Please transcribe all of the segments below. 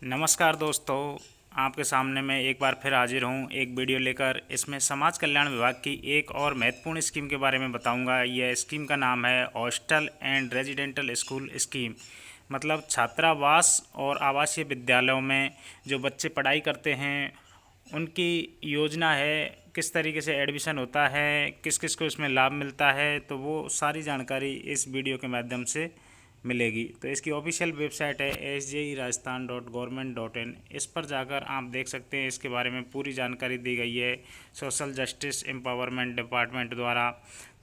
नमस्कार दोस्तों, आपके सामने मैं एक बार फिर हाजिर हूँ एक वीडियो लेकर। इसमें समाज कल्याण विभाग की एक और महत्वपूर्ण स्कीम के बारे में बताऊंगा। यह स्कीम का नाम है hostel and residential school scheme. मतलब छात्रावास और आवासीय विद्यालयों में जो बच्चे पढ़ाई करते हैं उनकी योजना है, किस तरीके से एडमिशन होता है, किस किस को इसमें लाभ मिलता है, तो वो सारी जानकारी इस वीडियो के माध्यम से मिलेगी। तो इसकी ऑफिशियल वेबसाइट है sjrajasthan.government.in। इस पर जाकर आप देख सकते हैं, इसके बारे में पूरी जानकारी दी गई है सोशल जस्टिस एम्पावरमेंट डिपार्टमेंट द्वारा।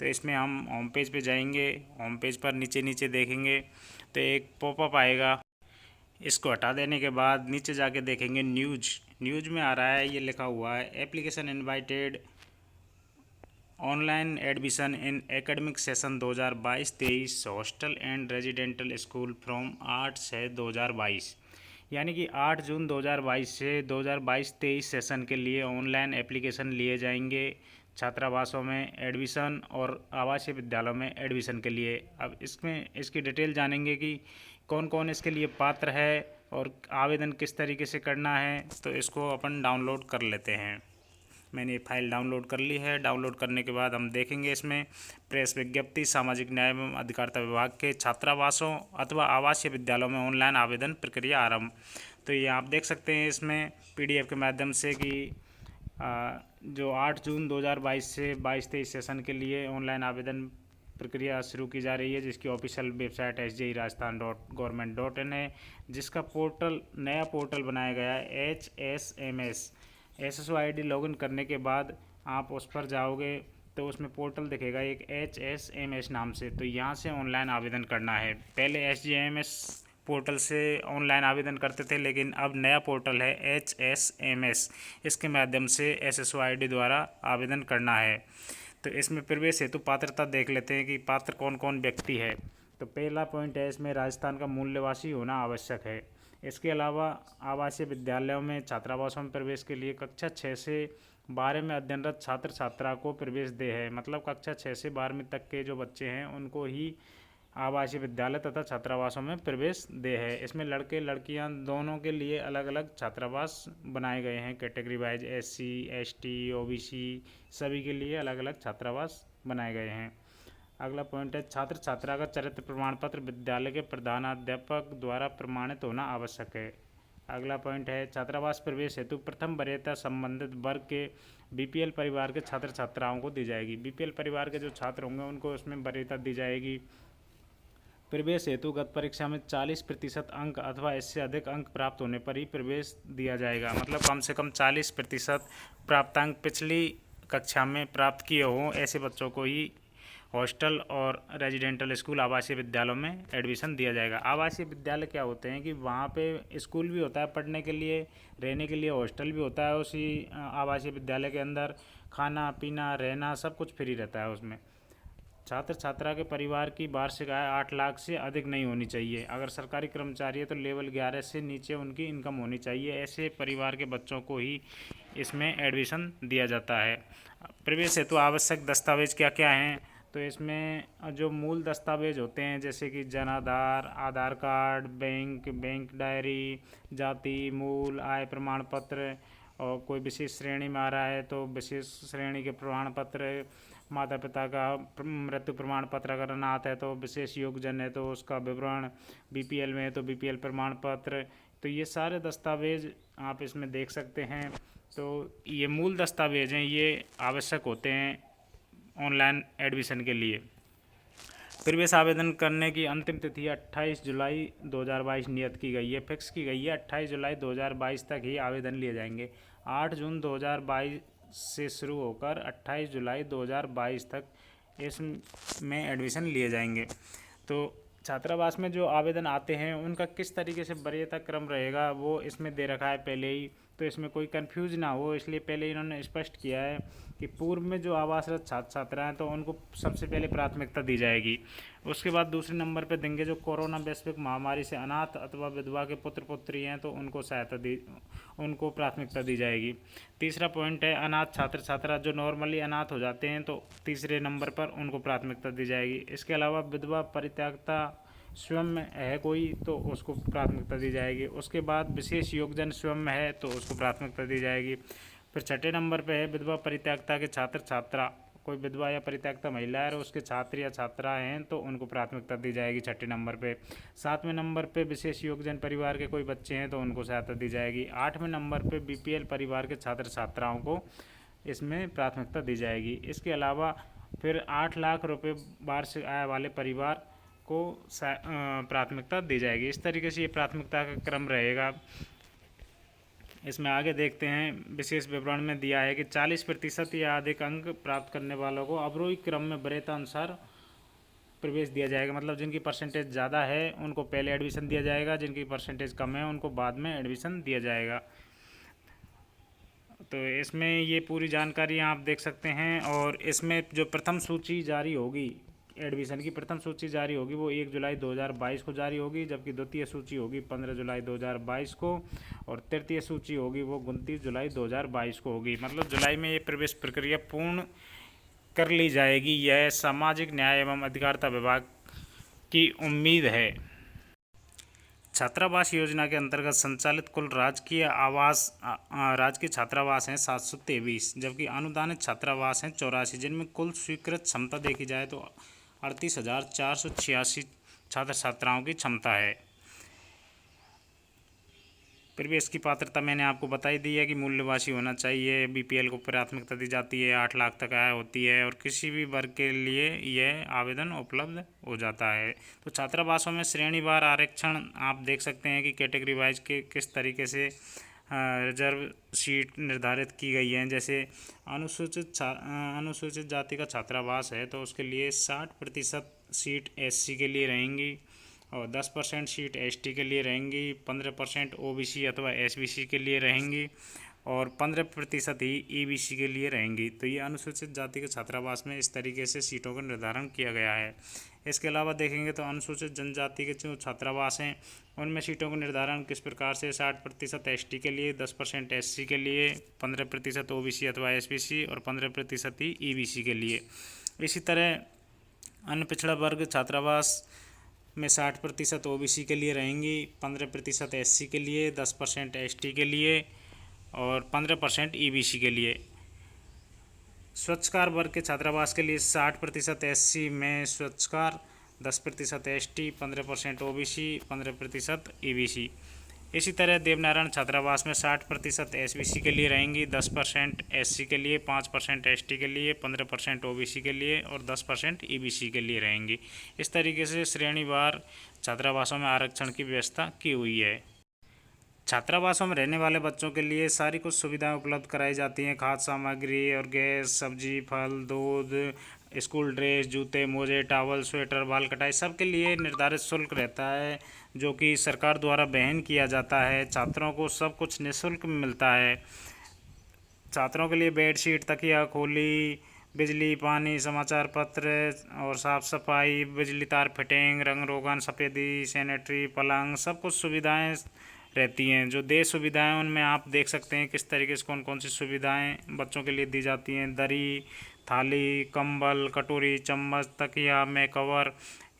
तो इसमें हम होम पेज पे जाएंगे, होम पेज पर नीचे नीचे देखेंगे तो एक पॉपअप आएगा। इसको हटा देने के बाद नीचे जाके देखेंगे न्यूज में आ रहा है, ये लिखा हुआ है application invited online admission in academic session 2022-23 hostel and residential school from 8/6/2022। यानी कि 8 जून 2022 से 2022-23 सेशन के लिए ऑनलाइन एप्लीकेशन लिए जाएंगे छात्रावासों में एडमिशन और आवासीय विद्यालयों में एडमिशन के लिए। अब इसमें इसकी डिटेल जानेंगे कि कौन कौन इसके लिए पात्र है और आवेदन किस तरीके से करना है। तो इसको अपन डाउनलोड कर लेते हैं। मैंने ये फाइल डाउनलोड कर ली है। डाउनलोड करने के बाद हम देखेंगे इसमें प्रेस विज्ञप्ति सामाजिक न्याय एवं अधिकारिता विभाग के छात्रावासों अथवा आवासीय विद्यालयों में ऑनलाइन आवेदन प्रक्रिया आरंभ। तो ये आप देख सकते हैं इसमें पीडीएफ के माध्यम से कि जो 8 जून 2022 से 22-23 सेशन के लिए ऑनलाइन आवेदन प्रक्रिया शुरू की जा रही है, जिसकी ऑफिशियल वेबसाइट sjrajasthan.government.in है, जिसका नया पोर्टल बनाया गया है HSMS। SSO ID लॉगिन करने के बाद आप उस पर जाओगे तो उसमें पोर्टल दिखेगा एक HSMS नाम से। तो यहाँ से ऑनलाइन आवेदन करना है। पहले SGMS पोर्टल से ऑनलाइन आवेदन करते थे, लेकिन अब नया पोर्टल है HSMS। इसके माध्यम से SSO ID द्वारा आवेदन करना है। तो इसमें प्रवेश हेतु पात्रता देख लेते हैं कि पात्र कौन कौन व्यक्ति है। तो पहला पॉइंट है, इसमें राजस्थान का मूल निवासी होना आवश्यक है। इसके अलावा आवासीय विद्यालयों में छात्रावासों में प्रवेश के लिए कक्षा 6 से 12 में अध्ययनरत छात्र छात्रा को प्रवेश दे है। मतलब कक्षा 6 से 12वीं तक के जो बच्चे हैं उनको ही आवासीय विद्यालय तथा छात्रावासों में प्रवेश दे है। इसमें लड़के लड़कियां दोनों के लिए अलग अलग छात्रावास बनाए गए हैं। Category wise SC ST OBC सभी के लिए अलग अलग छात्रावास बनाए गए हैं। अगला पॉइंट है, छात्र छात्रा का चरित्र प्रमाण पत्र विद्यालय के प्रधानाध्यापक द्वारा प्रमाणित होना आवश्यक है। अगला पॉइंट है, छात्रावास प्रवेश हेतु प्रथम वरीयता संबंधित वर्ग के BPL परिवार के छात्र छात्राओं को दी जाएगी। BPL परिवार के जो छात्र होंगे उनको उसमें वरीयता दी जाएगी। प्रवेश हेतु गत परीक्षा में 40% अंक अथवा इससे अधिक अंक प्राप्त होने पर ही प्रवेश दिया जाएगा। मतलब कम से कम 40% प्राप्तांक पिछली कक्षा में प्राप्त किए हों, ऐसे बच्चों को ही हॉस्टल और रेजिडेंटल स्कूल आवासीय विद्यालयों में एडमिशन दिया जाएगा। आवासीय विद्यालय क्या होते हैं कि वहाँ पे स्कूल भी होता है पढ़ने के लिए, रहने के लिए हॉस्टल भी होता है। उसी आवासीय विद्यालय के अंदर खाना पीना रहना सब कुछ फ्री रहता है उसमें। छात्र छात्रा के परिवार की वार्षिक आय 8 लाख से अधिक नहीं होनी चाहिए। अगर सरकारी कर्मचारी है तो लेवल 11 से नीचे उनकी इनकम होनी चाहिए। ऐसे परिवार के बच्चों को ही इसमें एडमिशन दिया जाता है। प्रवेश हेतु आवश्यक दस्तावेज क्या क्या हैं, तो इसमें जो मूल दस्तावेज होते हैं जैसे कि जन आधार, आधार कार्ड, बैंक डायरी, जाति मूल, आय प्रमाण पत्र, और कोई विशेष श्रेणी में आ रहा है तो विशेष श्रेणी के प्रमाण पत्र, माता पिता का मृत्यु प्रमाण पत्र, अगर अनाथ है तो विशेष योगजन है तो उसका विवरण, BPL में है तो BPL प्रमाण पत्र। तो ये सारे दस्तावेज आप इसमें देख सकते हैं। तो ये मूल दस्तावेज हैं, ये आवश्यक होते हैं ऑनलाइन एडमिशन के लिए। प्रवेश आवेदन करने की अंतिम तिथि 28 जुलाई 2022 नियत की गई है, फिक्स की गई है। 28 जुलाई 2022 तक ही आवेदन लिए जाएंगे। 8 जून 2022 से शुरू होकर 28 जुलाई 2022 तक इसमें एडमिशन लिए जाएंगे। तो छात्रावास में जो आवेदन आते हैं उनका किस तरीके से वरीयता क्रम रहेगा वो इसमें दे रखा है पहले ही, तो इसमें कोई कंफ्यूज ना हो इसलिए पहले इन्होंने स्पष्ट किया है कि पूर्व में जो आवासरत छात्र छात्रा हैं तो उनको सबसे पहले प्राथमिकता दी जाएगी। उसके बाद दूसरे नंबर पर देंगे जो कोरोना वैश्विक महामारी से अनाथ अथवा विधवा के पुत्र पुत्री हैं तो उनको प्राथमिकता दी जाएगी। तीसरा पॉइंट है, अनाथ छात्र छात्रा जो नॉर्मली अनाथ हो जाते हैं तो तीसरे नंबर पर उनको प्राथमिकता दी जाएगी। इसके अलावा विधवा परित्यक्ता स्वयं में है कोई तो उसको प्राथमिकता दी जाएगी। उसके बाद विशेष योगदान स्वयं में है तो उसको प्राथमिकता दी जाएगी। फिर छठे नंबर पे है विधवा परित्यक्ता के छात्र छात्रा, कोई विधवा या परित्यक्ता महिला है और उसके छात्र या छात्रा हैं तो उनको प्राथमिकता दी जाएगी छठे नंबर पे। सातवें नंबर पे विशेष योगदान परिवार के कोई बच्चे हैं तो उनको सहायता दी जाएगी। आठवें नंबर पे बीपीएल परिवार के छात्र छात्राओं को इसमें प्राथमिकता दी जाएगी। इसके अलावा फिर 8 लाख रुपए वार्षिक आय वाले परिवार को प्राथमिकता दी जाएगी। इस तरीके से ये प्राथमिकता का क्रम रहेगा। इसमें आगे देखते हैं, विशेष विवरण में दिया है कि 40% या अधिक अंक प्राप्त करने वालों को अवरोही क्रम में वरीयता अनुसार प्रवेश दिया जाएगा। मतलब जिनकी परसेंटेज ज़्यादा है उनको पहले एडमिशन दिया जाएगा, जिनकी परसेंटेज कम है उनको बाद में एडमिशन दिया जाएगा। तो इसमें ये पूरी जानकारी आप देख सकते हैं। और इसमें जो प्रथम सूची जारी होगी, एडमिशन की प्रथम सूची जारी होगी वो 1 जुलाई 2022 को जारी होगी, जबकि द्वितीय सूची होगी 15 जुलाई 2022 को, और तृतीय सूची होगी वो 29 जुलाई 2022 को होगी। मतलब जुलाई में ये प्रवेश प्रक्रिया पूर्ण कर ली जाएगी, यह सामाजिक न्याय एवं अधिकारिता विभाग की उम्मीद है। छात्रावास योजना के अंतर्गत संचालित कुल राजकीय छात्रावास हैं 723, जबकि अनुदानित छात्रावास हैं 84, जिनमें कुल स्वीकृत क्षमता देखी जाए तो 38,486 छात्र छात्राओं की क्षमता है। प्रवेश की पात्रता मैंने आपको बताई दी है कि मूल निवासी होना चाहिए, बीपीएल को प्राथमिकता दी जाती है, 8 लाख तक आय होती है और किसी भी वर्ग के लिए यह आवेदन उपलब्ध हो जाता है। तो छात्रावासों में श्रेणीवार आरक्षण आप देख सकते हैं कि कैटेगरी वाइज के किस तरीके से रिजर्व सीट निर्धारित की गई हैं। जैसे अनुसूचित जाति का छात्रावास है तो उसके लिए 60% सीट एससी के लिए रहेंगी और 10% सीट एसटी के लिए रहेंगी, 15% ओबीसी अथवा एसबीसी के लिए रहेंगी और 15% ही ईबीसी के लिए रहेंगी। तो ये अनुसूचित जाति के छात्रावास में इस तरीके से सीटों का निर्धारण किया गया है। इसके अलावा देखेंगे तो अनुसूचित जनजाति के जो छात्रावास हैं उनमें सीटों का निर्धारण किस प्रकार से 60% एसटी के लिए, 10% एससी के लिए, 15% ओबीसी अथवा एसबीसी और 15% ही ईबीसी के लिए। इसी तरह अन्य पिछड़ा वर्ग छात्रावास में 60% ओबीसी के लिए रहेंगी, 15% एससी के लिए, 10% एसटी के लिए और 15% ईबीसी के लिए। स्वच्छकार वर्ग के छात्रावास के लिए 60% एससी में स्वच्छकार, 10% एसटी, 15% ओबीसी, 15% ईबीसी। इसी तरह देवनारायण छात्रावास में 60% एसबीसी के लिए रहेंगी, 10% एससी के लिए, 5% एसटी के लिए, 15% ओबीसी के लिए और 10% ईबीसी के लिए रहेंगी। इस तरीके से श्रेणीवार छात्रावासों में आरक्षण की व्यवस्था की हुई है। छात्रावासों में रहने वाले बच्चों के लिए सारी कुछ सुविधाएं उपलब्ध कराई जाती हैं। खाद्य सामग्री और गैस, सब्जी, फल, दूध, स्कूल ड्रेस, जूते, मोजे, टॉवल, स्वेटर, बाल कटाई सबके लिए निर्धारित शुल्क रहता है जो कि सरकार द्वारा वहन किया जाता है। छात्रों को सब कुछ निःशुल्क मिलता है। छात्रों के लिए बेडशीट, तकिया, खोली, बिजली, पानी, समाचार पत्र और साफ़ सफाई, बिजली तार फिटिंग, रंग रोगन, सफ़ेदी, सैनिटरी, पलंग, सब कुछ सुविधाएं रहती हैं। जो देय सुविधाएं उनमें आप देख सकते हैं किस तरीके से कौन कौन सी सुविधाएं बच्चों के लिए दी जाती हैं। दरी, थाली, कंबल, कटोरी, चम्मच, तकिया में कवर,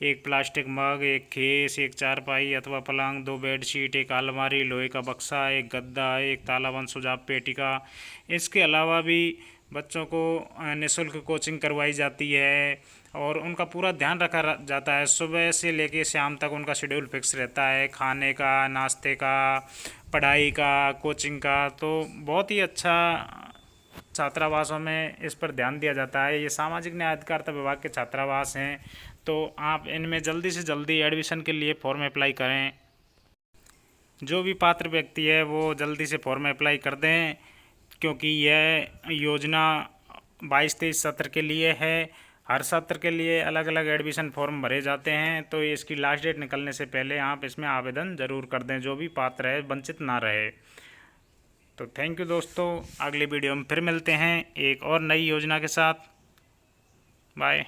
एक प्लास्टिक मग, एक खेस, एक चारपाई अथवा पलंग, 2 बेडशीट, एक अलमारी, लोहे का बक्सा, एक गद्दा, एक तालाबंद सुझाव पेटिका। इसके अलावा भी बच्चों को निःशुल्क कोचिंग करवाई जाती है और उनका पूरा ध्यान रखा जाता है। सुबह से लेकर शाम तक उनका शेड्यूल फिक्स रहता है, खाने का, नाश्ते का, पढ़ाई का, कोचिंग का। तो बहुत ही अच्छा छात्रावासों में इस पर ध्यान दिया जाता है। ये सामाजिक न्याय अधिकारिता विभाग के छात्रावास हैं तो आप इनमें जल्दी से जल्दी एडमिशन के लिए फॉर्म अप्लाई करें। जो भी पात्र व्यक्ति है वो जल्दी से फॉर्म अप्लाई कर दें क्योंकि यह योजना 22-23 सत्र के लिए है। हर सत्र के लिए अलग अलग एडमिशन फॉर्म भरे जाते हैं तो इसकी लास्ट डेट निकलने से पहले आप इसमें आवेदन ज़रूर कर दें, जो भी पात्र है वंचित ना रहे। तो थैंक यू दोस्तों, अगली वीडियो में फिर मिलते हैं एक और नई योजना के साथ। बाय।